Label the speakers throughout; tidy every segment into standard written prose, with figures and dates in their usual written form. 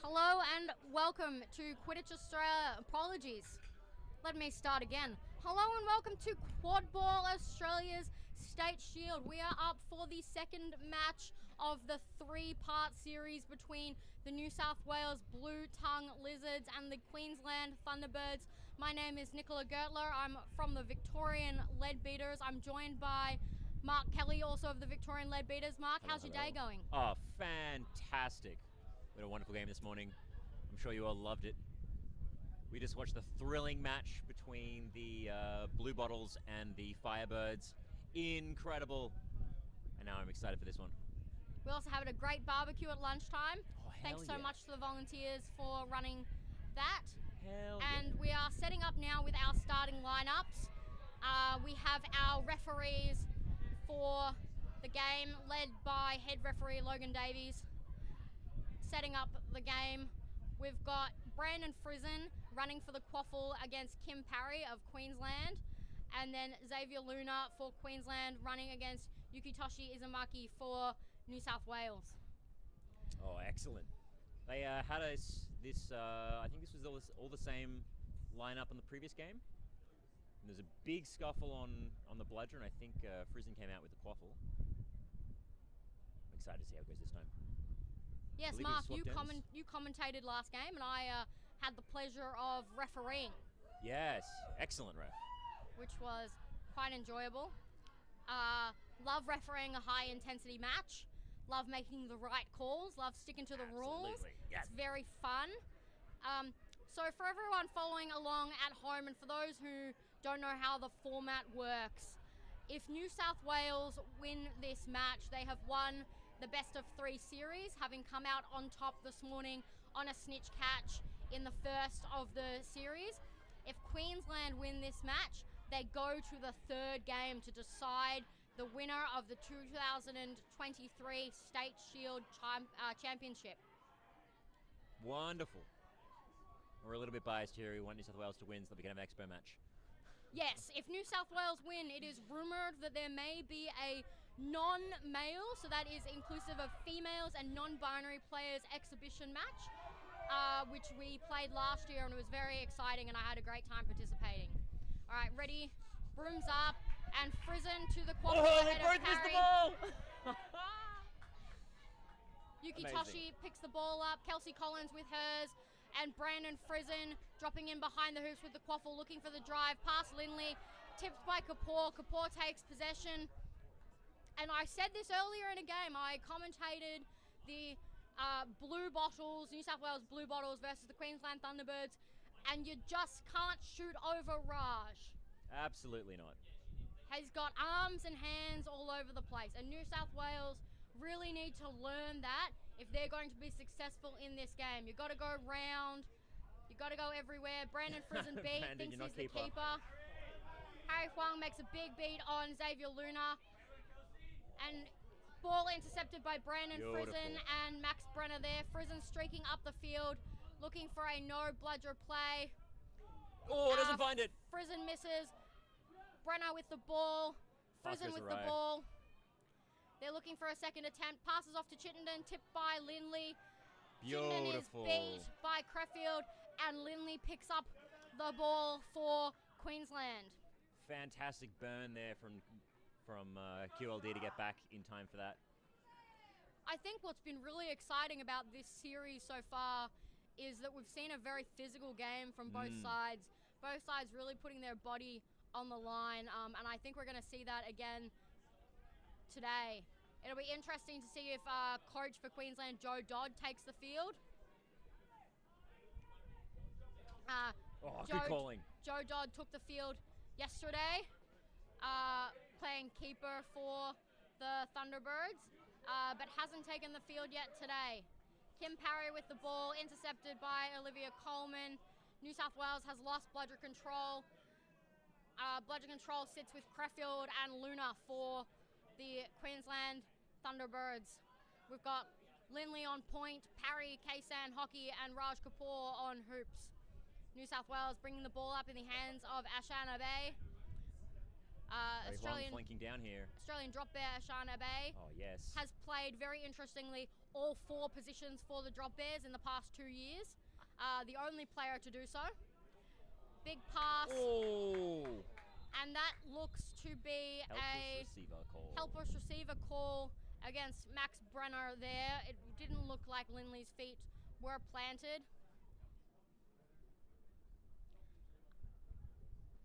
Speaker 1: Hello and welcome to Quidditch Australia. Apologies. Let me start again. Hello and welcome to Quadball Australia's State Shield. We are up for the second match of the three-part series between the New South Wales Blue Tongue Lizards and the Queensland Thunderbirds. My name is Nicola Gertler. I'm from the Victorian Leadbeaters. I'm joined by Mark Kelly, also of the Victorian Leadbeaters. Mark, how's your day going?
Speaker 2: Oh, fantastic. We had a wonderful game this morning. I'm sure you all loved it. We just watched the thrilling match between the Blue Bottles and the Firebirds. Incredible. And now I'm excited for this one.
Speaker 1: We also had a great barbecue at lunchtime.
Speaker 2: Oh, hell
Speaker 1: Thanks so
Speaker 2: yeah.
Speaker 1: much to the volunteers for running that.
Speaker 2: Hell
Speaker 1: And
Speaker 2: yeah.
Speaker 1: we are setting up now with our starting lineups. We have our referees for the game, led by head referee Logan Davies. Setting up the game, we've got Brandon Frizen running for the Quaffle against Kim Parry of Queensland, and then Xavier Luna for Queensland running against Yukitoshi Izumaki for New South Wales.
Speaker 2: Oh, excellent. They had us this, I think this was all the same lineup on the previous game. And there's a big scuffle on the bludger, and I think Frizen came out with the Quaffle. I'm excited to see how it goes this time.
Speaker 1: Yes, Mark, you commentated last game, and I had the pleasure of refereeing.
Speaker 2: Yes, excellent ref.
Speaker 1: Which was quite enjoyable. Love refereeing a high-intensity match. Love making the right calls. Love sticking to the rules.
Speaker 2: Yes.
Speaker 1: It's very fun. So for everyone following along at home, and for those who don't know how the format works, if New South Wales win this match, they have won the best of three series, having come out on top this morning on a snitch catch in the first of the series. If Queensland win this match, they go to the third game to decide the winner of the 2023 State Shield Championship.
Speaker 2: Wonderful. We're a little bit biased here. We want New South Wales to win so that we can have an expo match.
Speaker 1: Yes, if New South Wales win, it is rumoured that there may be a non-male, so that is inclusive of females and non-binary players exhibition match, which we played last year, and it was very exciting, and I had a great time participating. All right, ready, brooms up, and Frizen to the Quaffle ahead of Parry.
Speaker 2: They both missed the ball!
Speaker 1: Yukitoshi picks the ball up, Kelsey Collins with hers, and Brandon Frizen dropping in behind the hoops with the Quaffle, looking for the drive, past Lindley, tipped by Kapoor. Kapoor takes possession. And I said this earlier in a game, I commentated the Blue Bottles, New South Wales Blue Bottles versus the Queensland Thunderbirds, and you just can't shoot over Raj.
Speaker 2: Absolutely not.
Speaker 1: He's got arms and hands all over the place, and New South Wales really need to learn that if they're going to be successful in this game. You've got to go round, you've got to go everywhere. Brandon Frizen beat, thinks he's the keeper. Harry Huang makes a big beat on Xavier Luna, and ball intercepted by Brandon Frizen and Max Brenner there. Frizen streaking up the field, looking for a no bludger play.
Speaker 2: Oh, doesn't find it.
Speaker 1: Frizen misses. Brenner with the ball. Frizen with the ball. They're looking for a second attempt. Passes off to Chittenden, tipped by Lindley.
Speaker 2: Beautiful.
Speaker 1: Chittenden is beat by Creffield, and Lindley picks up the ball for Queensland.
Speaker 2: Fantastic burn there from QLD to get back in time for that.
Speaker 1: I think what's been really exciting about this series so far is that we've seen a very physical game from both sides. Both sides really putting their body on the line, and I think we're going to see that again today. It'll be interesting to see if coach for Queensland, Joe Dodd, takes the field.
Speaker 2: Good calling.
Speaker 1: Joe Dodd took the field yesterday, playing keeper for the Thunderbirds, but hasn't taken the field yet today. Kim Parry with the ball, intercepted by Olivia Coleman. New South Wales has lost bludger control. Bludger control sits with Creffield and Luna for the Queensland Thunderbirds. We've got Lindley on point, Parry, Kaysan Hockey, and Raj Kapoor on hoops. New South Wales bringing the ball up in the hands of Ashana Bay.
Speaker 2: Australian flanking down here.
Speaker 1: Australian drop bear Ashana Bay.
Speaker 2: Oh, yes.
Speaker 1: Has played very interestingly all 4 positions for the Drop Bears in the past 2 years. The only player to do so. Big pass.
Speaker 2: Oh!
Speaker 1: And that looks to be helpless receiver call against Max Brenner there. It didn't look like Lindley's feet were planted.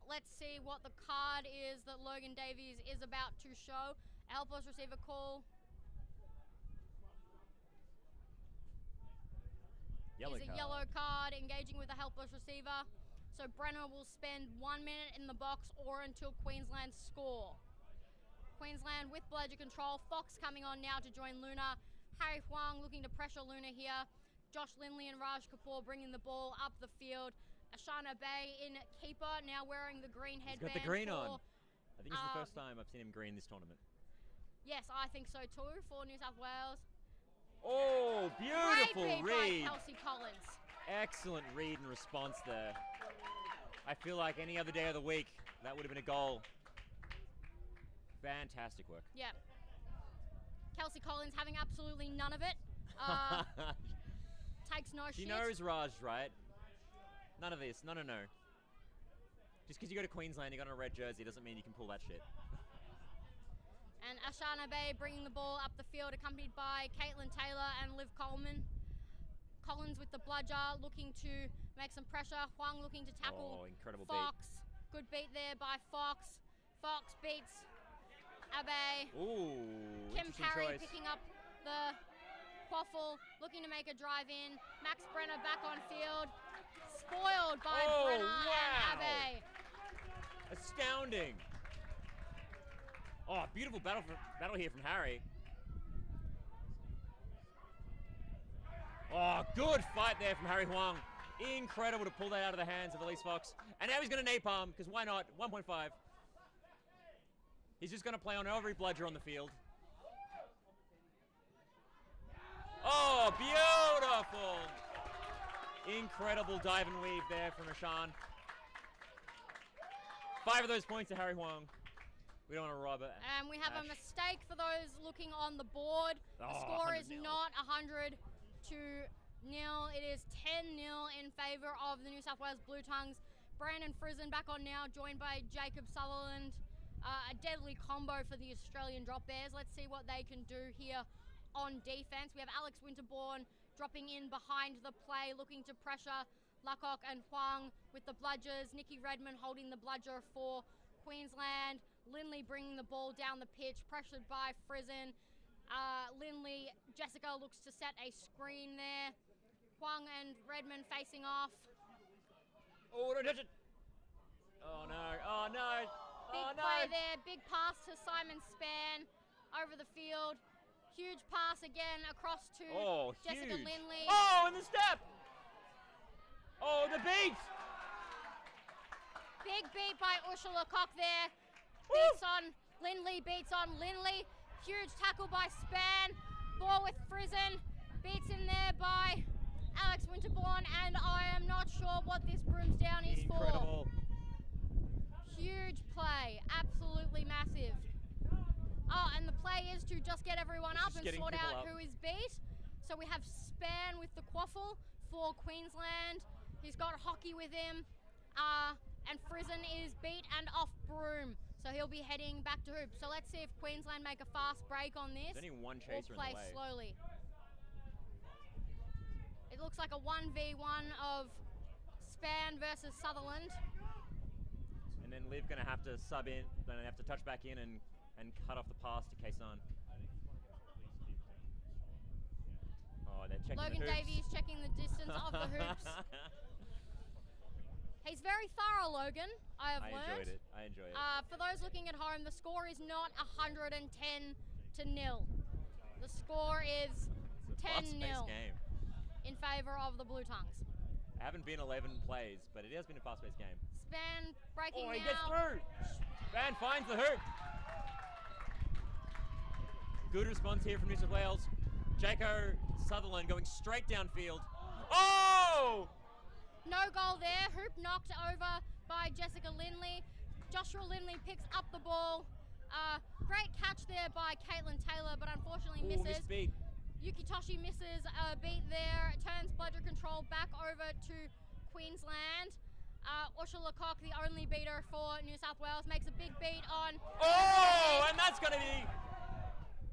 Speaker 1: Let's see what the card is that Logan Davies is about to show. A helpless receiver call. Is a yellow card engaging with a helpless receiver. So Brenner will spend 1 minute in the box or until Queensland score. Queensland with bludger control. Fox coming on now to join Luna. Harry Huang looking to pressure Luna here. Josh Lindley and Raj Kapoor bringing the ball up the field. Ashana Bay in keeper, now wearing the green headband.
Speaker 2: He's got the green on. I think it's the first time I've seen him green this tournament.
Speaker 1: Yes, I think so too for New South Wales.
Speaker 2: Oh, beautiful read.
Speaker 1: By Kelsey Collins.
Speaker 2: Excellent read and response there. I feel like any other day of the week, that would have been a goal. Fantastic work.
Speaker 1: Yeah. Kelsey Collins having absolutely none of it. Takes no shit.
Speaker 2: She knows Raj, right? None of this. No. Just because you go to Queensland, you got on a red jersey, doesn't mean you can pull that shit.
Speaker 1: And Ashana Bay bringing the ball up the field, accompanied by Caitlin Taylor and Liv Coleman. Collins with the bludger, looking to make some pressure. Huang looking to tackle
Speaker 2: incredible
Speaker 1: Fox.
Speaker 2: Beat.
Speaker 1: Good beat there by Fox. Fox beats Abe.
Speaker 2: Ooh,
Speaker 1: Kim Parry
Speaker 2: choice.
Speaker 1: picking up the quaffle, looking to make a drive in. Max Brenner back on field. Spoiled by Brenner and Abe.
Speaker 2: Astounding. Oh, beautiful battle here from Harry. Oh, good fight there from Harry Huang. Incredible to pull that out of the hands of Elise Fox. And now he's going to napalm, because why not? 1.5. He's just going to play on every bludger on the field. Oh, beautiful. Incredible dive and weave there from Rashan. 5 of those points to Harry Huang. We don't want to rob it.
Speaker 1: And we have a mistake for those looking on the board. The score is not 100 to 0. It is 10-0 in favour of the New South Wales Blue Tongues. Brandon Frizen back on now, joined by Jacob Sutherland. A deadly combo for the Australian Drop Bears. Let's see what they can do here on defence. We have Alex Winterbourne dropping in behind the play, looking to pressure Lucknock and Huang with the bludgers. Nikki Redmond holding the bludger for Queensland. Lindley bringing the ball down the pitch, pressured by Frizen. Lindley, Jessica looks to set a screen there. Huang and Redmond facing off.
Speaker 2: Oh, don't touch it. Oh, no. Oh, no.
Speaker 1: Big play there. Big pass to Simon Spann over the field. Huge pass again across to Jessica Lindley.
Speaker 2: Oh, and the step. Oh, the beat.
Speaker 1: Big beat by Ursula Koch there. Beats on Lindley, beats on Lindley. Huge tackle by Spann. Ball with Frizen. Beats in there by Alex Winterbourne, and I am not sure what this Broomsdown is
Speaker 2: Incredible.
Speaker 1: For. Huge play, absolutely massive. Oh, and the play is to just get everyone up and sort out who is beat. So we have Spann with the quaffle for Queensland. He's got hockey with him. And Frizen is beat and off Broom. So he'll be heading back to hoops. So let's see if Queensland make a fast break on this.
Speaker 2: There's only one chaser
Speaker 1: or play
Speaker 2: in the way.
Speaker 1: Slowly. It looks like a 1v1 of Spann versus Sutherland.
Speaker 2: And then Liv going to have to sub in, then they have to touch back in and cut off the pass to Kaysan. Oh, they're checking
Speaker 1: Logan
Speaker 2: the hoops.
Speaker 1: Davies checking the distance of the hoops. He's very thorough, Logan, I have learned.
Speaker 2: I enjoyed it.
Speaker 1: For those looking at home, the score is not 110 to 0. The score is 10-0
Speaker 2: game.
Speaker 1: in favour of the Blue Tongues.
Speaker 2: It haven't been 11 plays, but it has been a fast-paced game.
Speaker 1: Spann breaking
Speaker 2: he
Speaker 1: now.
Speaker 2: gets through. Spann finds the hoop. Good response here from New South Wales. Jaco Sutherland going straight downfield. Oh!
Speaker 1: No goal there. Hoop knocked over by Jessica Lindley. Joshua Lindley picks up the ball. Great catch there by Caitlin Taylor, but unfortunately misses.
Speaker 2: Missed beat.
Speaker 1: Yukitoshi misses a beat there, turns bludger control back over to Queensland. Usha Lecoq, the only beater for New South Wales, makes a big beat on...
Speaker 2: Oh, and that's going to be...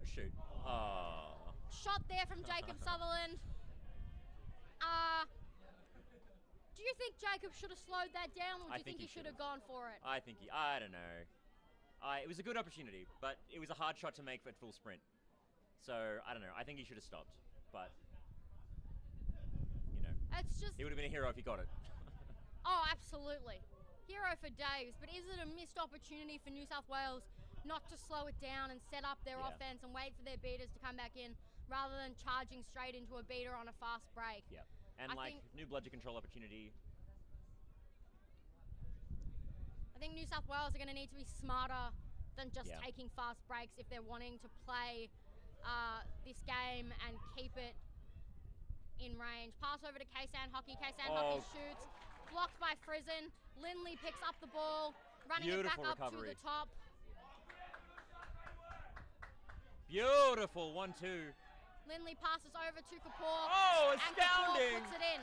Speaker 2: Shoot. Oh.
Speaker 1: Shot there from Jacob Sutherland. Do you think Jacob should have slowed that down, or do you think he should have gone for it?
Speaker 2: I don't know. It was a good opportunity, but it was a hard shot to make at full sprint. So, I don't know. I think he should have stopped. But, you know,
Speaker 1: it's just...
Speaker 2: he would have been a hero if he got it.
Speaker 1: Oh, absolutely. Hero for days. But is it a missed opportunity for New South Wales not to slow it down and set up their offense and wait for their beaters to come back in rather than charging straight into a beater on a fast break?
Speaker 2: Yeah. And new bludger control opportunity.
Speaker 1: I think New South Wales are going to need to be smarter than just taking fast breaks if they're wanting to play this game and keep it in range. Pass over to Kaysan Hockey. Kaysan Hockey shoots. Blocked by Frizen. Lindley picks up the ball, running it back up to the top.
Speaker 2: Beautiful 1-2.
Speaker 1: Lindley passes over to Kapoor.
Speaker 2: Oh, astounding!
Speaker 1: And Kapoor puts it in.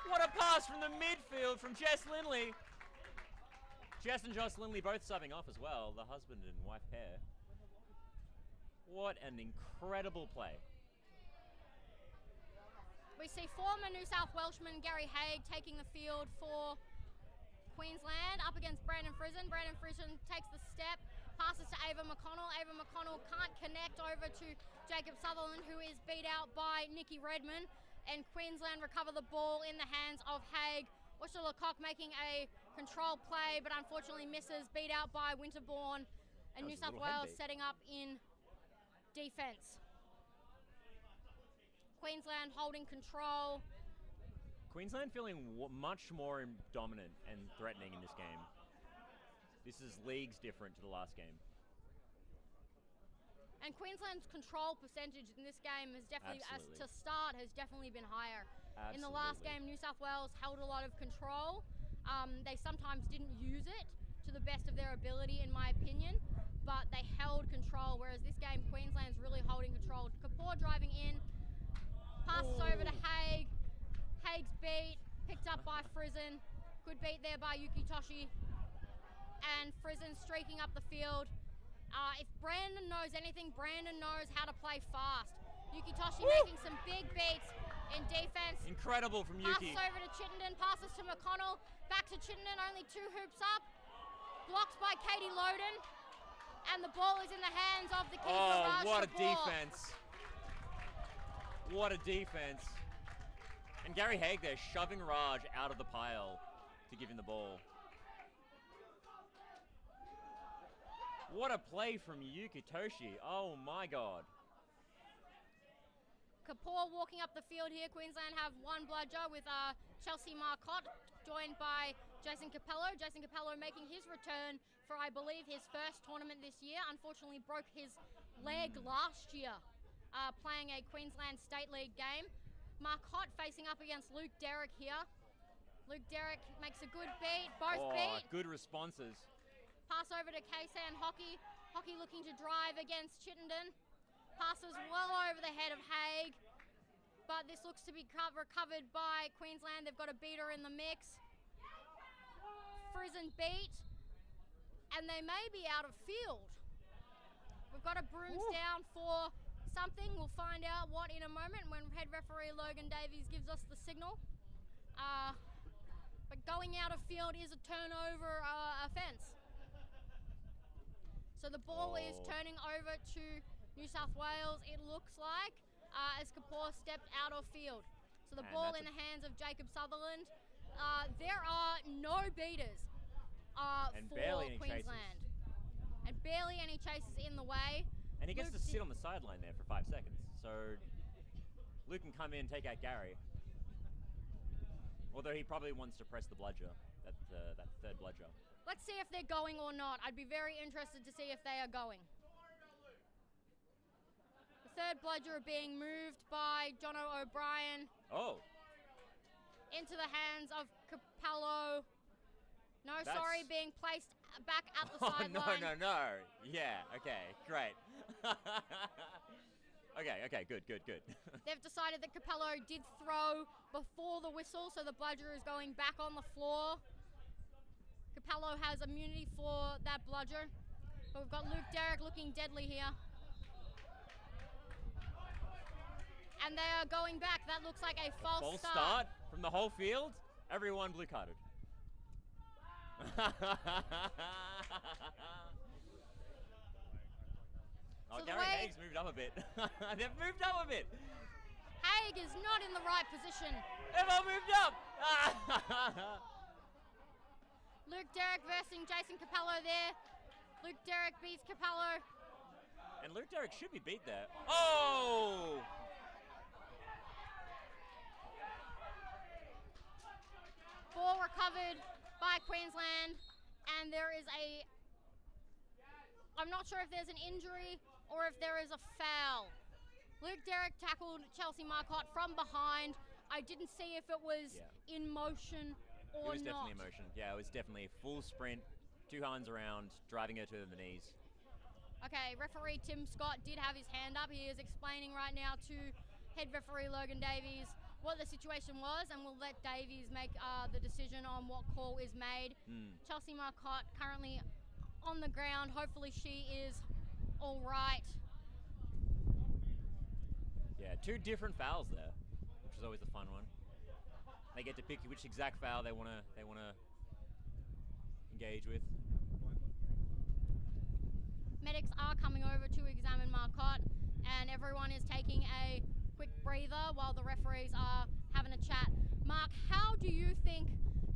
Speaker 2: What a pass from the midfield from Jess Lindley. Jess and Josh Lindley both subbing off as well, the husband and wife pair. What an incredible play.
Speaker 1: We see former New South Welshman Gary Haig taking the field for Queensland up against Brandon Frizen. Brandon Frizen takes the step, passes to Ava McConnell. Ava McConnell can't connect over to Jacob Sutherland, who is beat out by Nikki Redmond. And Queensland recover the ball in the hands of Haig. Usha Lecoq making a control play, but unfortunately misses, beat out by Winterbourne. And New South Wales setting up in defence. Queensland holding control.
Speaker 2: Queensland feeling much more dominant and threatening in this game. This is leagues different to the last game.
Speaker 1: And Queensland's control percentage in this game has definitely, to start, has definitely been higher.
Speaker 2: Absolutely.
Speaker 1: In the last game, New South Wales held a lot of control. They sometimes didn't use it to the best of their ability, in my opinion, but they held control, whereas this game, Queensland's really holding control. Kapoor driving in, passes over to Haig. Haig's beat, picked up by Frizen. Good beat there by Yukitoshi. And Frizen streaking up the field. If Brandon knows anything, Brandon knows how to play fast. Yukitoshi making some big beats in defense.
Speaker 2: Incredible from Yuki.
Speaker 1: Passes over to Chittenden, passes to McConnell. Back to Chittenden, only 2 hoops up. Blocked by Katie Loden. And the ball is in the hands of the keeper, Raj
Speaker 2: what a
Speaker 1: Kapoor.
Speaker 2: defense. What a defense. And Gary Haig there shoving Raj out of the pile to give him the ball. What a play from Yukitoshi. Oh my God.
Speaker 1: Kapoor walking up the field here. Queensland have one bludger with Chelsea Marcotte, joined by Jason Capello. Jason Capello making his return for, I believe, his first tournament this year. Unfortunately broke his leg last year playing a Queensland State League game. Marcotte facing up against Luke Derrick here. Luke Derrick makes a good beat, both beat.
Speaker 2: Good responses.
Speaker 1: Pass over to Kaysan Hockey. Hockey looking to drive against Chittenden. Passes well over the head of Haig. But this looks to be recovered by Queensland. They've got a beater in the mix. Frizen beat. And they may be out of field. We've got a brooms down for something. We'll find out what in a moment when head referee Logan Davies gives us the signal. But going out of field is a turnover offence. So the ball is turning over to New South Wales, it looks like, as Kapoor stepped out of field. So the ball in the hands of Jacob Sutherland. There are no beaters for Queensland. And barely any chases in the way.
Speaker 2: And he gets to sit on the sideline there for 5 seconds. So Luke can come in, take out Gary. Although he probably wants to press the bludger, that third bludger.
Speaker 1: Let's see if they're going or not. I'd be very interested to see if they are going. The third bludger being moved by Jono O'Brien. Into the hands of Capello. Sorry, being placed back at the sideline.
Speaker 2: No. Yeah, okay, great. Okay, good.
Speaker 1: They've decided that Capello did throw before the whistle, so the bludger is going back on the floor. Capello has immunity for that bludger, but we've got Luke Derrick looking deadly here. And they are going back. That looks like a false start
Speaker 2: from the whole field. Everyone blue carded.
Speaker 1: So
Speaker 2: Gary Haig's moved up a bit. They've moved up a bit.
Speaker 1: Haig is not in the right position.
Speaker 2: They've all moved up.
Speaker 1: Luke Derrick versus Jason Capello there. Luke Derrick beats Capello.
Speaker 2: And Luke Derrick should be beat there. Oh!
Speaker 1: Ball recovered by Queensland, and there is I'm not sure if there's an injury or if there is a foul. Luke Derrick tackled Chelsea Marcotte from behind. I didn't see if it was in motion or not.
Speaker 2: It was definitely in motion. Yeah, it was definitely a full sprint, 2 hands around, driving her to the knees.
Speaker 1: Okay, referee Tim Scott did have his hand up. He is explaining right now to head referee Logan Davies what the situation was, and we'll let Davies make the decision on what call is made. Chelsea Marcotte currently on the ground. Hopefully she is all right.
Speaker 2: Yeah, 2 different fouls there, which is always a fun one. They get to pick which exact foul they wanna engage with.
Speaker 1: Medics are coming over to examine Marcotte, and everyone is taking a quick breather while the referees are having a chat. Mark, how do you think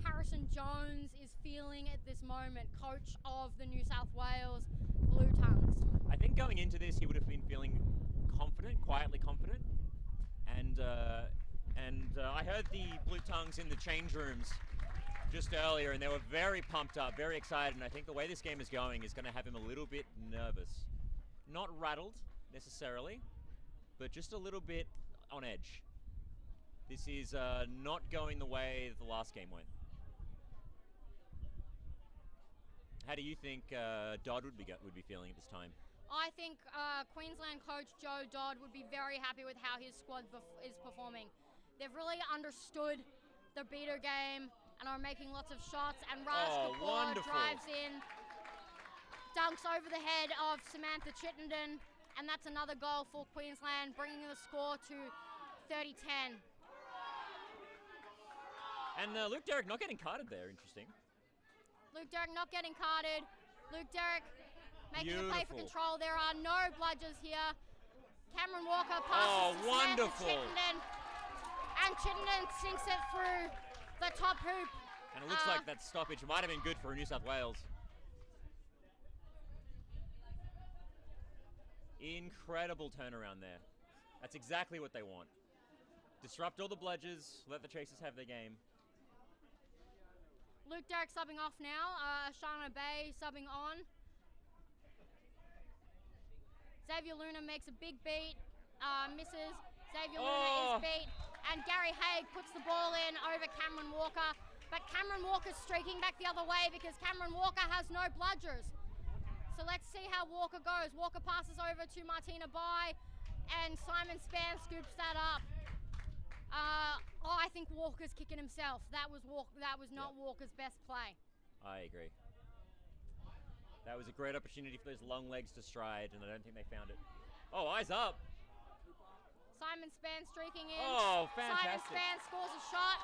Speaker 1: Harrison Jones is feeling at this moment, coach of the New South Wales Blue Tongues?
Speaker 2: I think going into this, he would have been feeling confident, quietly confident, and I heard the Blue Tongues in the change rooms just earlier, and they were very pumped up, very excited, and I think the way this game is going is going to have him a little bit nervous. Not rattled, necessarily, but just a little bit on edge. This is not going the way the last game went. How do you think Dodd would be feeling at this time?
Speaker 1: I think Queensland coach Joe Dodd would be very happy with how his squad is performing. They've really understood the beater game and are making lots of shots, and Raj Kapoor drives in, dunks over the head of Samantha Chittenden, and that's another goal for Queensland, bringing the score to 30-10.
Speaker 2: And Luke Derrick not getting carded there, interesting.
Speaker 1: Luke Derrick not getting carded. Luke Derrick making a play for
Speaker 2: Beautiful.
Speaker 1: control. There are no bludgers here. Cameron Walker passes to
Speaker 2: wonderful.
Speaker 1: Samantha Chittenden, and Chittenden sinks it through the top hoop.
Speaker 2: And it looks like that stoppage might have been good for New South Wales. Incredible turnaround there. That's exactly what they want. Disrupt all the bludgers, let the chasers have their game.
Speaker 1: Luke Derrick subbing off now. Shana Bay subbing on. Xavier Luna makes a big beat, misses. Xavier Luna is beat, and Gary Haig puts the ball in over Cameron Walker. But Cameron Walker's streaking back the other way because Cameron Walker has no bludgers. So let's see how Walker goes. Walker passes over to Martina Bai, and Simon Spann scoops that up. I think Walker's kicking himself. That was not Walker's best play.
Speaker 2: I agree. That was a great opportunity for those long legs to stride, and I don't think they found it. Oh, eyes up.
Speaker 1: Simon Spann streaking in.
Speaker 2: Oh, fantastic.
Speaker 1: Simon Spann scores a shot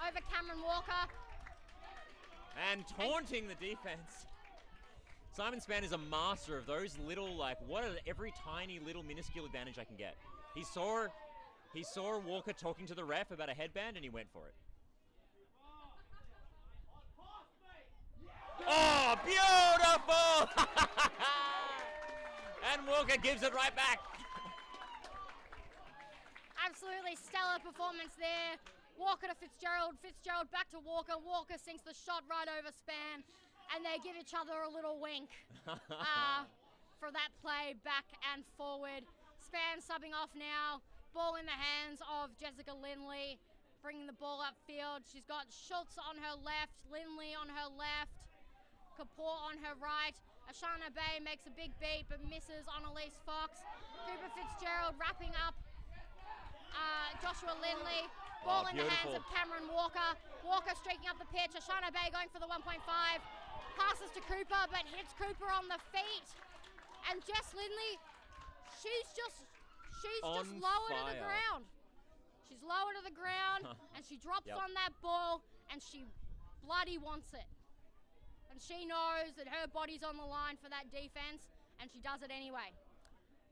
Speaker 1: over Cameron Walker.
Speaker 2: And taunting the defense. Simon Spann is a master of those little, what are every tiny little minuscule advantage I can get. He saw Walker talking to the ref about a headband, and he went for it. Oh, beautiful! And Walker gives it right back.
Speaker 1: Absolutely stellar performance there. Walker to Fitzgerald, Fitzgerald back to Walker. Walker sinks the shot right over Spann, and they give each other a little wink for that play back and forward. Spann subbing off now. Ball in the hands of Jessica Lindley, bringing the ball upfield. She's got Schultz on her left, Lindley on her left, Kapoor on her right. Ashana Bay makes a big beat but misses on Elise Fox. Cooper Fitzgerald wrapping up Joshua Lindley. Ball in the hands of Cameron Walker. Walker streaking up the pitch. Ashana Bay going for the 1.5. Passes to Cooper but hits Cooper on the feet. And Jess Lindley, she's just lower to the ground. She's lower to the ground and she drops on that ball and she bloody wants it. And she knows that her body's on the line for that defense and she does it anyway.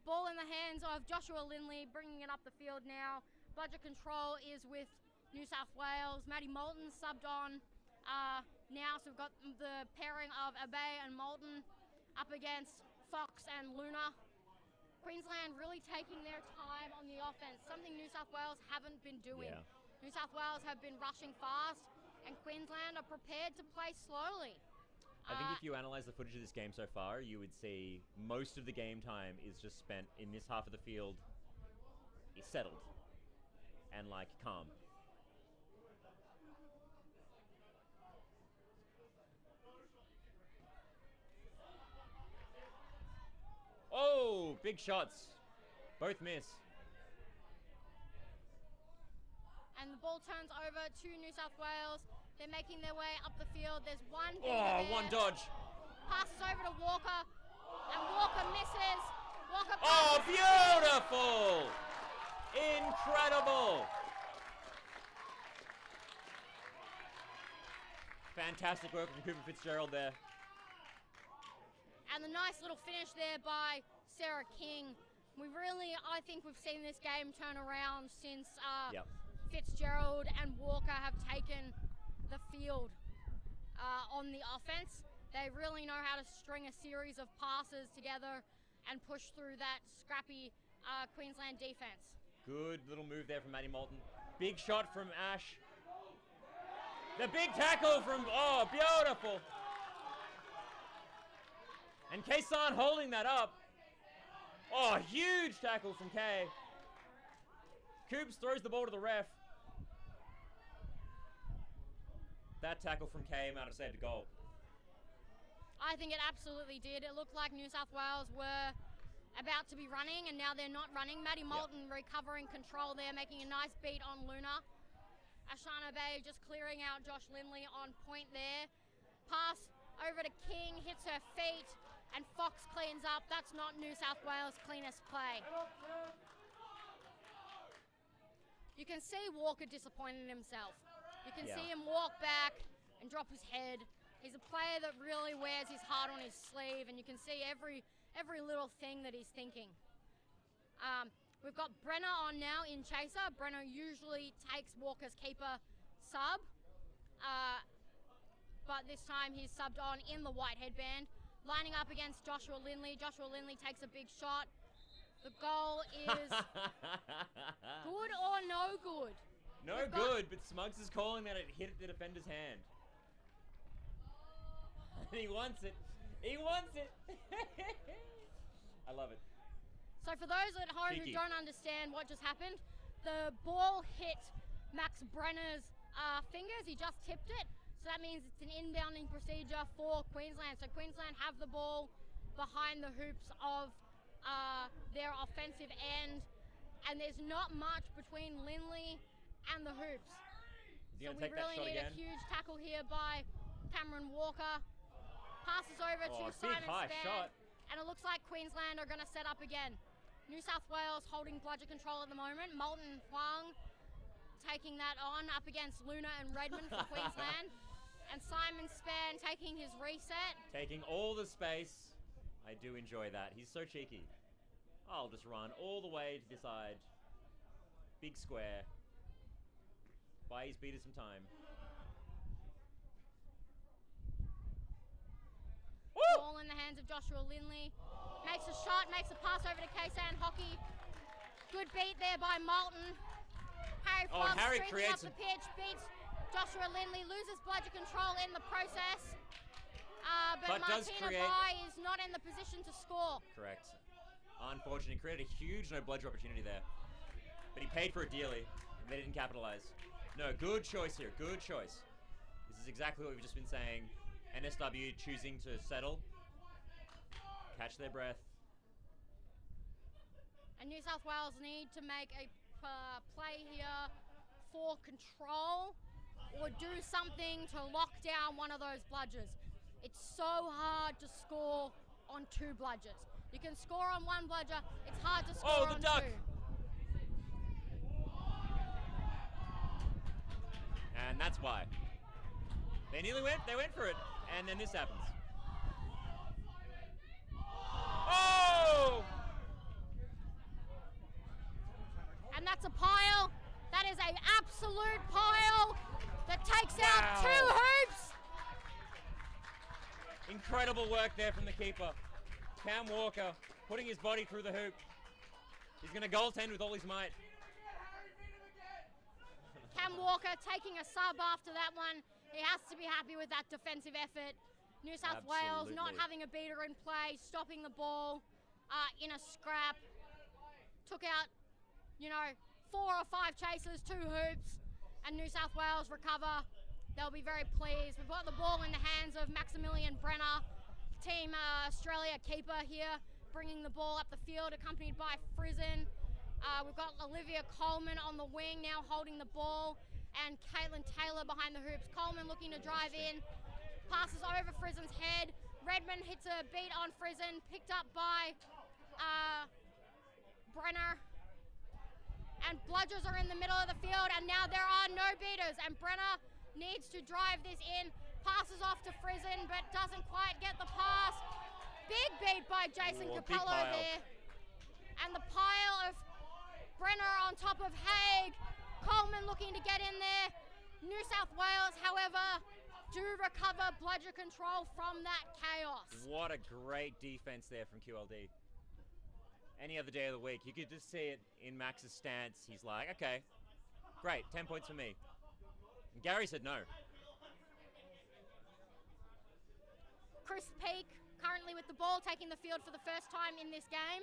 Speaker 1: Ball in the hands of Joshua Lindley, bringing it up the field now. Budget control is with New South Wales. Maddie Moulton subbed on now, so we've got the pairing of Abe and Moulton up against Fox and Luna. Queensland really taking their time on the offense, something New South Wales haven't been doing.
Speaker 2: Yeah.
Speaker 1: New South Wales have been rushing fast, and Queensland are prepared to play slowly.
Speaker 2: I think if you analyse the footage of this game so far, you would see most of the game time is just spent in this half of the field. It's settled and like calm. Oh, big shots. Both miss.
Speaker 1: And the ball turns over to New South Wales. They're making their way up the field. There's one.
Speaker 2: One dodge.
Speaker 1: Passes over to Walker. And Walker misses. Walker passes.
Speaker 2: Oh, beautiful. Incredible. Fantastic work from Cooper Fitzgerald there.
Speaker 1: And the nice little finish there by Sarah King. I think we've seen this game turn around since Fitzgerald and Walker have taken the field on the offense. They really know how to string a series of passes together and push through that scrappy Queensland defense.
Speaker 2: Good little move there from Maddie Moulton. Big shot from Ash. The big tackle from, beautiful. And Kaysan holding that up. Oh, huge tackle from Kay. Coops throws the ball to the ref. That tackle from Kay might have saved a goal.
Speaker 1: I think it absolutely did. It looked like New South Wales were about to be running, and now they're not running. Maddie Moulton recovering control there, making a nice beat on Luna. Ashana Bay just clearing out Josh Lindley on point there. Pass over to King, hits her feet. And Fox cleans up. That's not New South Wales' cleanest play. You can see Walker disappointed in himself. You can see him walk back and drop his head. He's a player that really wears his heart on his sleeve, and you can see every little thing that he's thinking. We've got Brenner on now in chaser. Brenner usually takes Walker's keeper sub, but this time he's subbed on in the white headband. Lining up against Joshua Lindley. Joshua Lindley takes a big shot. The goal is good or no good?
Speaker 2: No good, but Smugs is calling that it hit the defender's hand. And he wants it. He wants it. I love it.
Speaker 1: So for those at home who don't understand what just happened, the ball hit Max Brenner's fingers. He just tipped it. So that means it's an inbounding procedure for Queensland. So Queensland have the ball behind the hoops of their offensive end, and there's not much between Lindley and the hoops. So we really need a huge tackle here by Cameron Walker. Passes over to Simon Span, and it looks like Queensland are going to set up again. New South Wales holding bludger control at the moment. Moulton Huang taking that on up against Luna and Redmond for Queensland. And Simon Span taking his reset.
Speaker 2: Taking all the space. I do enjoy that. He's so cheeky. I'll just run all the way to this side. Big square. Buy his beaters some time.
Speaker 1: Ball in the hands of Joshua Lindley. Makes a shot, makes a pass over to Kaysan Hockey. Good beat there by Moulton. Harry Frost streaking up the pitch, beats Joshua Lindley, loses bludger control in the process. But Martina Bai is not in the position to score.
Speaker 2: Correct. Unfortunately, created a huge no bludger opportunity there. But he paid for it dearly, and they didn't capitalize. No, good choice here, good choice. This is exactly what we've just been saying. NSW choosing to settle catch their breath.
Speaker 1: And New South Wales need to make a play here for control or do something to lock down one of those bludgers. It's so hard to score on 2 bludgers. You can score on 1 bludger, it's hard to score on 2.
Speaker 2: Duck! And that's why. They went for it, and then this happens. Oh!
Speaker 1: And that's a pile. That is an absolute pile that takes out 2 hoops.
Speaker 2: Incredible work there from the keeper. Cam Walker putting his body through the hoop. He's going to goaltend with all his might.
Speaker 1: Cam Walker taking a sub after that one. He has to be happy with that defensive effort. New South Wales not having a beater in play, stopping the ball in a scrap. Took out, 4 or 5 chasers, 2 hoops, and New South Wales recover. They'll be very pleased. We've got the ball in the hands of Maximilian Brenner, Team Australia keeper here, bringing the ball up the field, accompanied by Frizen. We've got Olivia Coleman on the wing now holding the ball, and Caitlin Taylor behind the hoops. Coleman looking to drive in, passes over Frizen's head. Redmond hits a beat on Frizen, picked up by Brenner. And bludgers are in the middle of the field, and now there are no beaters, and Brenner needs to drive this in, passes off to Frizen, but doesn't quite get the pass. Big beat by Jason Capello there. And the pile of Brenner on top of Haig. Coleman looking to get in there. New South Wales, however, do recover bludger control from that chaos.
Speaker 2: What a great defense there from QLD. Any other day of the week, you could just see it in Max's stance. He's like, okay, great, 10 points for me. And Gary said no.
Speaker 1: Chris Peake currently with the ball, taking the field for the first time in this game.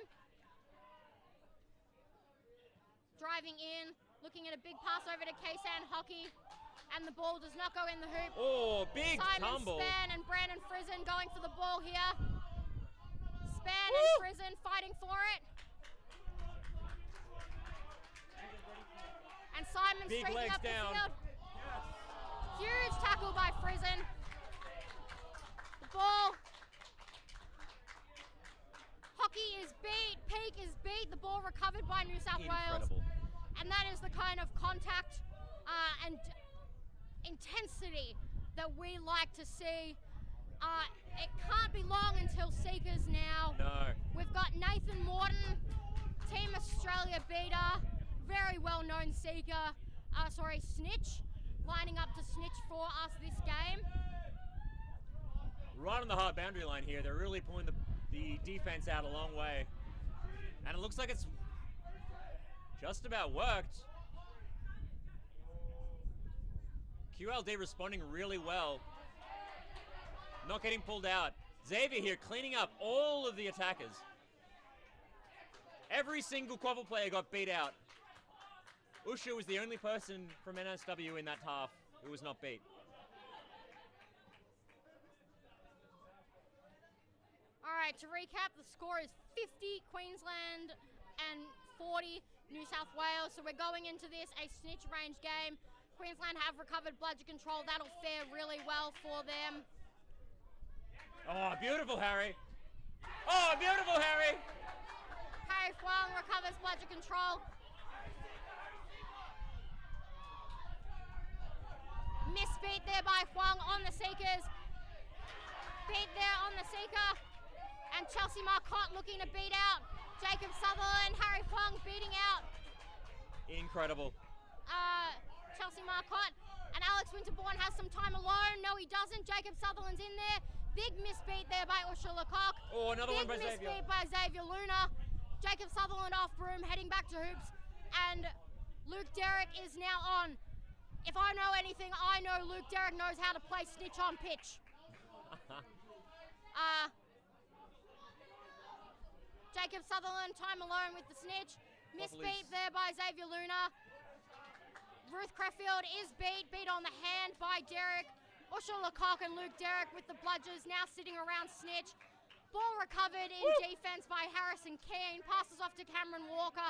Speaker 1: Driving in, looking at a big pass over to Kaysan Hockey, and the ball does not go in the hoop.
Speaker 2: Oh, big
Speaker 1: Simon
Speaker 2: tumble.
Speaker 1: Span and Brandon Frizen going for the ball here. Span and Frizen fighting for it. And Simon
Speaker 2: Big
Speaker 1: streaking
Speaker 2: legs
Speaker 1: up
Speaker 2: down.
Speaker 1: the field. Huge tackle by Frizen. The ball. Hockey is beat. Peake is beat. The ball recovered by New South Wales. And that is the kind of contact and intensity that we like to see. It can't be long until Seekers now.
Speaker 2: No.
Speaker 1: We've got Nathan Morton, Team Australia beater, very well-known Seeker, Snitch, lining up to Snitch for us this game.
Speaker 2: Right on the hard boundary line here. They're really pulling the defense out a long way. And it looks like it's just about worked. QLD responding really well. Not getting pulled out. Xavier here cleaning up all of the attackers. Every single Quadball player got beat out. Usha was the only person from UNSW in that half who was not beat.
Speaker 1: All right, to recap, the score is 50 Queensland and 40 New South Wales. So we're going into this a snitch range game. Queensland have recovered bludger control. That'll fare really well for them.
Speaker 2: Oh, beautiful, Harry. Oh, beautiful, Harry.
Speaker 1: Harry Huang recovers bludger control. Misbeat there by Huang on the Seekers. Beat there on the Seeker. And Chelsea Marcotte looking to beat out Jacob Sutherland. Harry Huang beating out
Speaker 2: Incredible.
Speaker 1: Chelsea Marcotte. And Alex Winterbourne has some time alone. No, he doesn't. Jacob Sutherland's in there. Big misbeat there by Usha Lecoq.
Speaker 2: Oh, another one by
Speaker 1: Big
Speaker 2: Xavier.
Speaker 1: misbeat by Xavier Luna. Jacob Sutherland off broom, heading back to hoops. And Luke Derrick is now on. If I know anything, I know Luke Derrick knows how to play snitch on pitch. Jacob Sutherland, time alone with the snitch. Misbeat there by Xavier Luna. Ruth Creffield is beat on the hand by Derrick. Usha Lecoq and Luke Derrick with the bludgers now sitting around snitch. Ball recovered in defense by Harrison Keane. Passes off to Cameron Walker.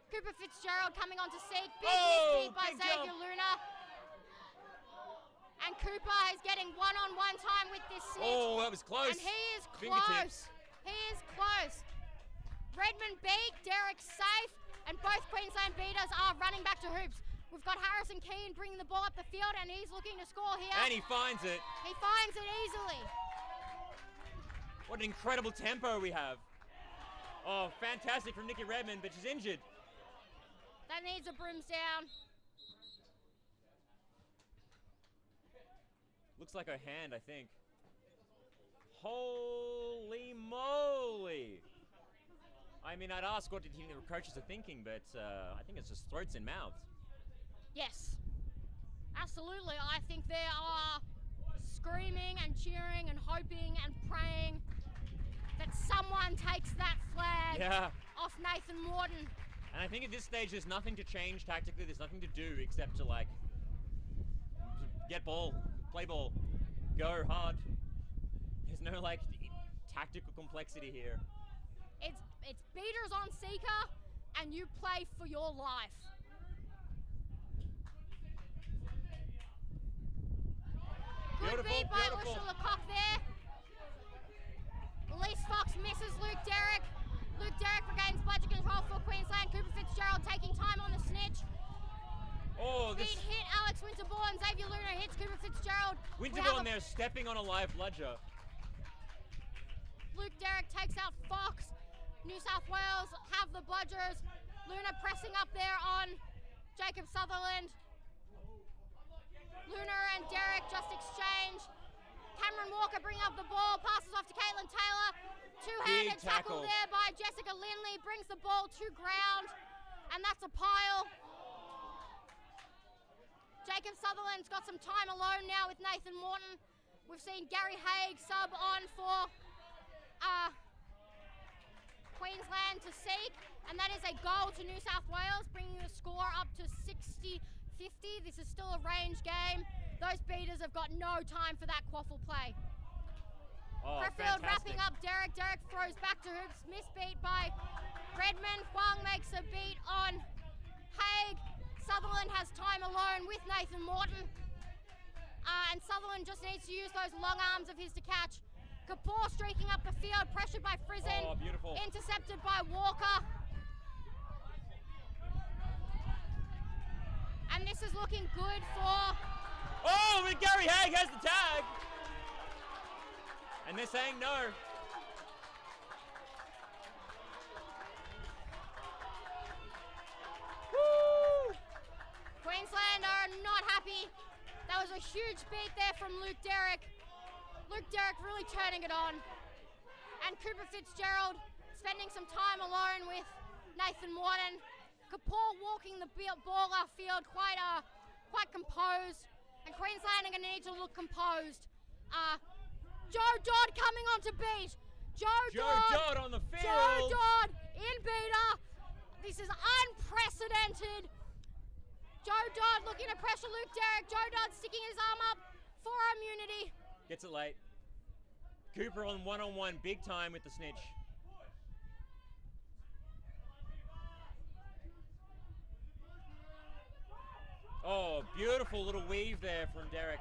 Speaker 1: Cooper Fitzgerald coming on to seek. Big misbeat by Xavier Luna. And Cooper is getting one-on-one time with this Snitch.
Speaker 2: Oh, that was close.
Speaker 1: And he is
Speaker 2: Fingertips.
Speaker 1: close. He is close. Redmond beat, Derek safe, and both Queensland beaters are running back to hoops. We've got Harrison Keane bringing the ball up the field, and he's looking to score here.
Speaker 2: And he finds it.
Speaker 1: He finds it easily.
Speaker 2: What an incredible tempo we have. Oh, fantastic from Nikki Redmond, but she's injured.
Speaker 1: That needs a brooms down.
Speaker 2: Looks like her hand, I think. Holy moly! I mean, I'd ask what the coaches are thinking, but I think it's just throats and mouths.
Speaker 1: Yes, absolutely. I think they are screaming and cheering and hoping and praying that someone takes that flag off Nathan Morton.
Speaker 2: And I think at this stage there's nothing to change tactically, there's nothing to do except to like get ball, play ball, go hard. There's no like tactical complexity here.
Speaker 1: It's beaters on Seeker and you play for your life. Good beat by Usha Lecoq there. Elise Fox misses Luke Derrick. Luke Derrick regains bludger control for Queensland. Cooper Fitzgerald taking time on the Snitch.
Speaker 2: Oh, this
Speaker 1: Beat hit Alex Winterbourne. Xavier Luna hits Cooper Fitzgerald.
Speaker 2: Winterbourne there stepping on a live bludger.
Speaker 1: Luke Derrick takes out Fox. New South Wales have the bludgers. Luna pressing up there on Jacob Sutherland. Luna and Derrick just exchange. Cameron Walker bringing up the ball, passes off to Caitlin Taylor. Two-handed tackle there by Jessica Lindley, brings the ball to ground, and that's a pile. Jacob Sutherland's got some time alone now with Nathan Morton. We've seen Gary Haig sub on for Queensland to seek, and that is a goal to New South Wales, bringing the score up to 60-50. This is still a range game. Those beaters have got no time for that quaffle play.
Speaker 2: Oh,
Speaker 1: Creffield
Speaker 2: fantastic.
Speaker 1: wrapping up Derrick. Derrick throws back to hoops. Misbeat by Redmond. Huang makes a beat on Haig. Sutherland has time alone with Nathan Morton. And Sutherland just needs to use those long arms of his to catch. Kapoor streaking up the field, pressured by Frizen.
Speaker 2: Oh, beautiful.
Speaker 1: Intercepted by Walker. And this is looking good for...
Speaker 2: Oh, but Gary Haig has the tag. And they're saying no. Woo!
Speaker 1: Queensland are not happy. That was a huge beat there from Luke Derrick. Luke Derrick really turning it on. And Cooper Fitzgerald spending some time alone with Nathan Morton. Kapoor walking the ball field quite composed. And Queensland are going to need to look composed. Joe Dodd coming on to beat. Joe
Speaker 2: Dodd on the field.
Speaker 1: Joe Dodd in beater. This is unprecedented. Joe Dodd looking to pressure Luke Derrick. Joe Dodd sticking his arm up for immunity.
Speaker 2: Gets it late. Cooper on one-on-one, big time with the Snitch. Oh, beautiful little weave there from Derrick.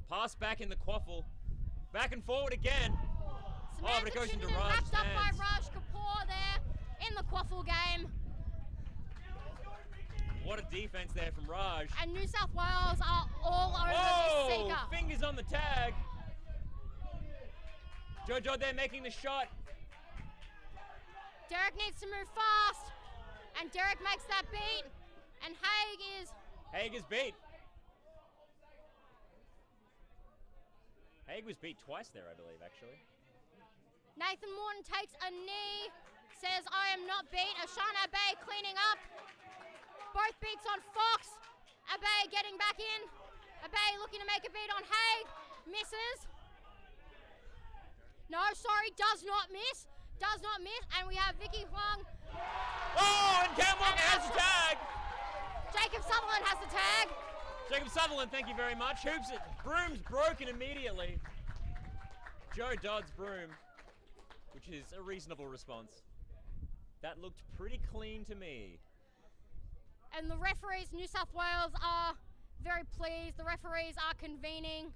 Speaker 2: Pass back in the quaffle. Back and forward again.
Speaker 1: Samantha
Speaker 2: but it goes into
Speaker 1: Chittenden
Speaker 2: Raj's
Speaker 1: wrapped up by
Speaker 2: hands.
Speaker 1: Raj Kapoor there in the quaffle game.
Speaker 2: What a defense there from Raj.
Speaker 1: And New South Wales are all over this Seeker.
Speaker 2: Fingers on the tag. Joe Dodd there making the shot.
Speaker 1: Derrick needs to move fast. And Derrick makes that beat. And
Speaker 2: Haig is beat. Haig was beat twice there, I believe, actually.
Speaker 1: Nathan Morton takes a knee. Says, I am not beat. Ashana Abe cleaning up. Both beats on Fox. Abe getting back in. Abe looking to make a beat on Haig. Misses. No, sorry, does not miss. Does not miss. And we have Vicky Huang.
Speaker 2: Oh, and Cam Walker has the tag.
Speaker 1: Jacob Sutherland has the tag.
Speaker 2: Jacob Sutherland, thank you very much. Hoops it. Broom's broken immediately. Joe Dodd's broom, which is a reasonable response. That looked pretty clean to me.
Speaker 1: And the referees, New South Wales, are very pleased. The referees are convening.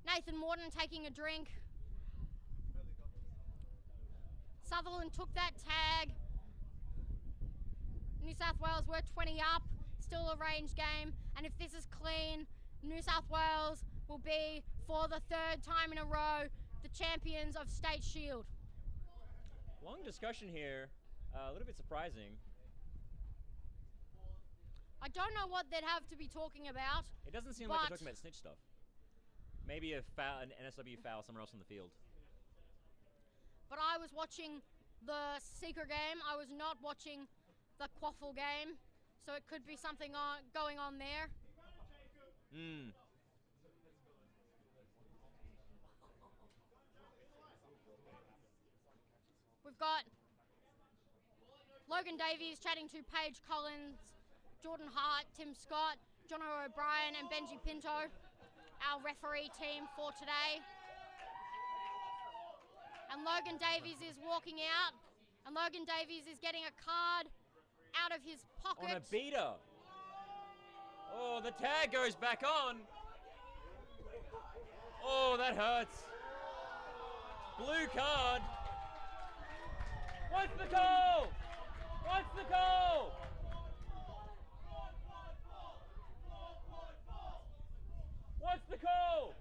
Speaker 1: Nathan Morton taking a drink. Sutherland took that tag. New South Wales were 20 up, still a range game. And if this is clean, New South Wales will be, for the third time in a row, the champions of State Shield.
Speaker 2: Long discussion here, a little bit surprising.
Speaker 1: I don't know what they'd have to be talking about.
Speaker 2: It doesn't seem like they're talking about snitch stuff. Maybe a foul, an NSW foul somewhere else on the field.
Speaker 1: But I was watching the Seeker game. I was not watching the Quaffle game. So it could be something going on there. We've got Logan Davies chatting to Paige Collins, Jordan Hart, Tim Scott, John O'Brien and Benji Pinto, our referee team for today. And Logan Davies is walking out, and Logan Davies is getting a card out of his pocket.
Speaker 2: On a beater. Oh, the tag goes back on. Oh, that hurts. Blue card. What's the call? What's the call? What's the call?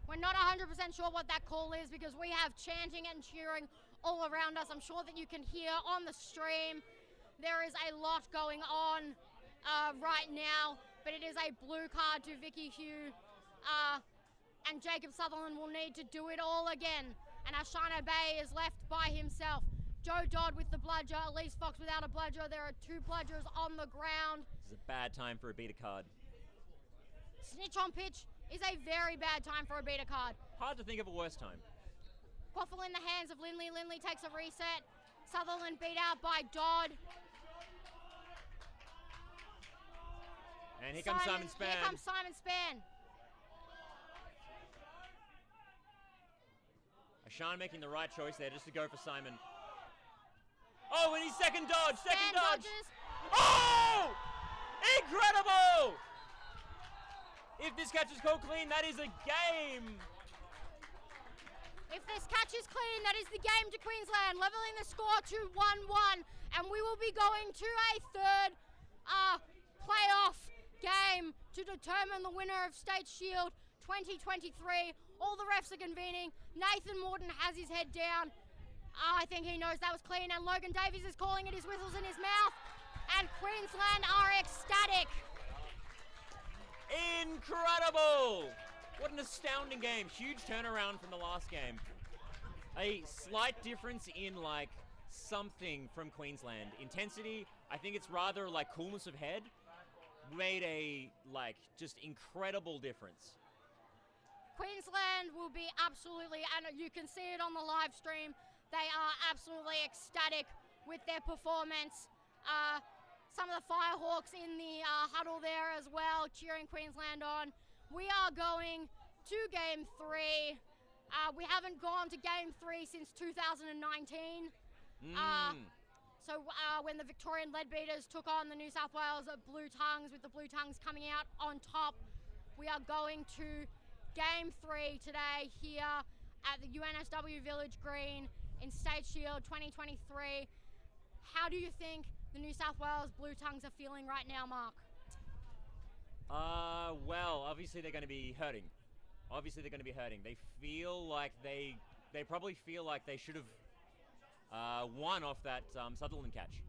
Speaker 1: We're not 100% sure what that call is because we have chanting and cheering all around us. I'm sure that you can hear on the stream. There is a lot going on right now, but it is a blue card to Vicky Hugh. And Jacob Sutherland will need to do it all again. And Ashana Bay is left by himself. Joe Dodd with the bludger, Elise Fox without a bludger. There are two bludgers on the ground.
Speaker 2: This is a bad time for a beater card.
Speaker 1: Snitch on pitch is a very bad time for a beater card.
Speaker 2: Hard to think of a worse time.
Speaker 1: Quaffle in the hands of Lindley. Lindley takes a reset. Sutherland beat out by Dodd.
Speaker 2: And here comes Simon Spann.
Speaker 1: Here comes Simon Spann.
Speaker 2: Ashan making the right choice there just to go for Simon. Oh, and his second dodge, second dodge.
Speaker 1: Dodges.
Speaker 2: Oh! Incredible! If this catch is called clean, that is a game.
Speaker 1: If this catch is clean, that is the game to Queensland, leveling the score to 1-1. And we will be going to a third playoff game to determine the winner of State Shield 2023. All the refs are convening. Nathan Morton has his head down. I think he knows that was clean, and Logan Davies is calling it, his whistles in his mouth. And Queensland are ecstatic.
Speaker 2: Incredible! What an astounding game. Huge turnaround from the last game. A slight difference in like something from Queensland. Intensity, I think it's rather like coolness of head, made a like just incredible difference.
Speaker 1: Queensland will be absolutely, and you can see it on the live stream, they are absolutely ecstatic with their performance. Some of the Firehawks in the huddle there as well, cheering Queensland on. We are going to Game 3. We haven't gone to Game 3 since 2019. So when the Victorian Leadbeaters took on the New South Wales Blue Tongues, with the Blue Tongues coming out on top, we are going to Game 3 today here at the UNSW Village Green in State Shield 2023. How do you think the New South Wales Blue Tongues are feeling right now, Mark?
Speaker 2: Well, obviously they're going to be hurting. They feel like they probably feel like they should have won off that Sutherland catch.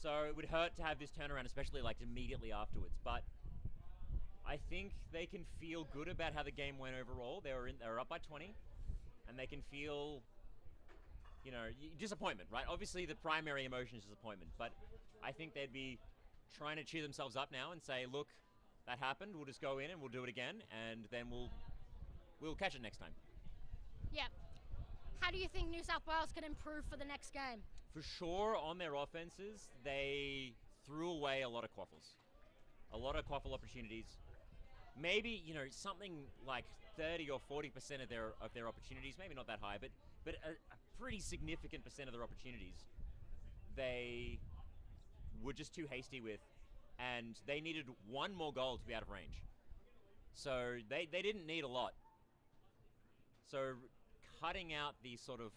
Speaker 2: So it would hurt to have this turnaround, especially like immediately afterwards. But I think they can feel good about how the game went overall. They were up by 20, and they can feel, you know, disappointment, right? Obviously the primary emotion is disappointment, but I think they'd be trying to cheer themselves up now and say, look, that happened, we'll just go in and we'll do it again, and then we'll catch it next time.
Speaker 1: Yeah. How do you think New South Wales can improve for the next game?
Speaker 2: For sure, on their offenses, they threw away a lot of quaffles. A lot of quaffle opportunities. maybe, you know, something like 30 or 40% of their opportunities, maybe not that high, but a pretty significant percent of their opportunities, they were just too hasty with, and they needed one more goal to be out of range. So they didn't need a lot. So cutting out the sort of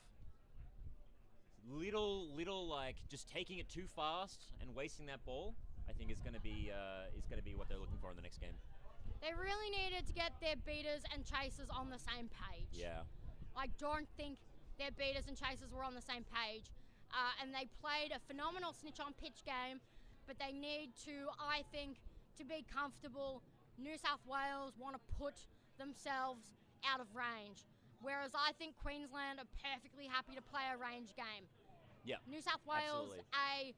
Speaker 2: little like just taking it too fast and wasting that ball, I think is going to be what they're looking for in the next game.
Speaker 1: They really needed to get their beaters and chasers on the same page.
Speaker 2: Yeah.
Speaker 1: I don't think their beaters and chasers were on the same page. And they played a phenomenal snitch on pitch game, but they need to, I think, to be comfortable, New South Wales want to put themselves out of range. Whereas I think Queensland are perfectly happy to play a range game.
Speaker 2: Yeah.
Speaker 1: New South Wales,
Speaker 2: absolutely.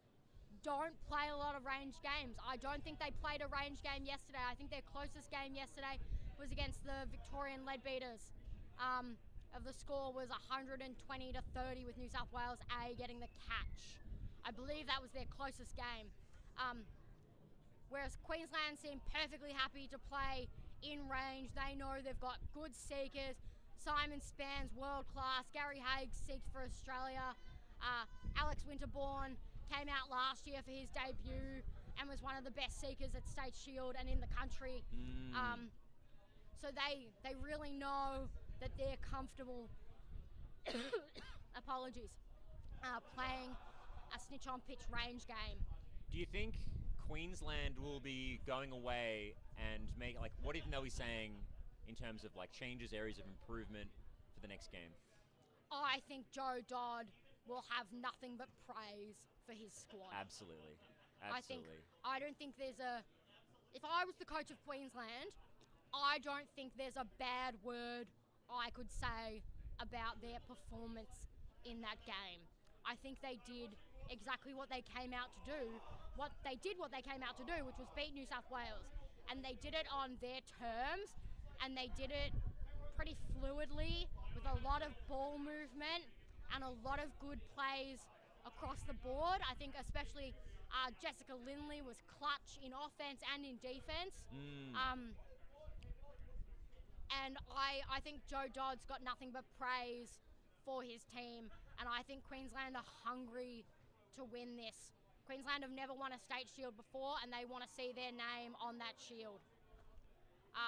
Speaker 1: Don't play a lot of range games. I don't think they played a range game yesterday. I think their closest game yesterday was against the Victorian Leadbeaters. Of the score was 120-30 with New South Wales A getting the catch. I believe that was their closest game. Whereas Queensland seem perfectly happy to play in range. They know they've got good seekers. Simon Span's world class. Gary Haig seeked for Australia. Alex Winterbourne came out last year for his debut and was one of the best seekers at State Shield and in the country. So they really know that they're comfortable apologies playing a snitch on pitch range game.
Speaker 2: Do you think Queensland will be going away and what do you think they'll be saying in terms of like changes, areas of improvement for the next game?
Speaker 1: I think Joe Dodd will have nothing but praise for his squad.
Speaker 2: Absolutely.
Speaker 1: I don't think there's if I was the coach of Queensland, I don't think there's a bad word I could say about their performance in that game. I think they did exactly what they came out to do. What they came out to do, which was beat New South Wales. And they did it on their terms, and they did it pretty fluidly with a lot of ball movement and a lot of good plays across the board. I think especially Jessica Lindley was clutch in offense and in defense. And I think Joe Dodd's got nothing but praise for his team, and I think Queensland are hungry to win this. Queensland have never won a state shield before, and they want to see their name on that shield.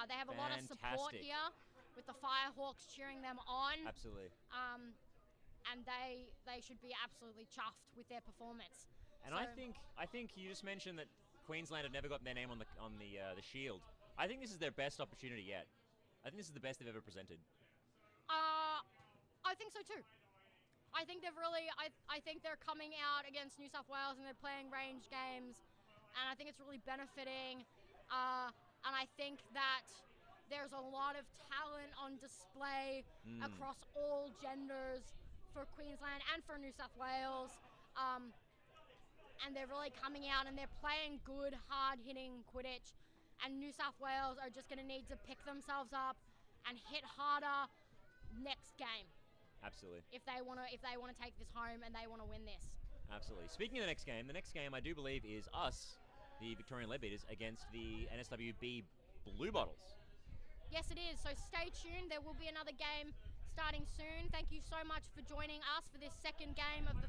Speaker 1: They have a lot of support here with the Firehawks cheering them on.
Speaker 2: Absolutely.
Speaker 1: And they should be absolutely chuffed with their performance.
Speaker 2: And I think you just mentioned that Queensland have never gotten their name on the shield. I think this is their best opportunity yet. I think this is the best they've ever presented.
Speaker 1: I think so too. I think they've really. I think they're coming out against New South Wales and they're playing range games, and I think it's really benefiting. And I think that there's a lot of talent on display across all genders for Queensland and for New South Wales. And they're really coming out and they're playing good, hard-hitting Quidditch. And New South Wales are just going to need to pick themselves up and hit harder next game.
Speaker 2: Absolutely. If
Speaker 1: they want to take this home and they want to win this.
Speaker 2: Absolutely. Speaking of the next game I do believe is us, the Victorian Leadbeaters, against the NSWB Blue Bottles.
Speaker 1: Yes, it is. So stay tuned. There will be another game starting soon. Thank you so much for joining us for this second game of the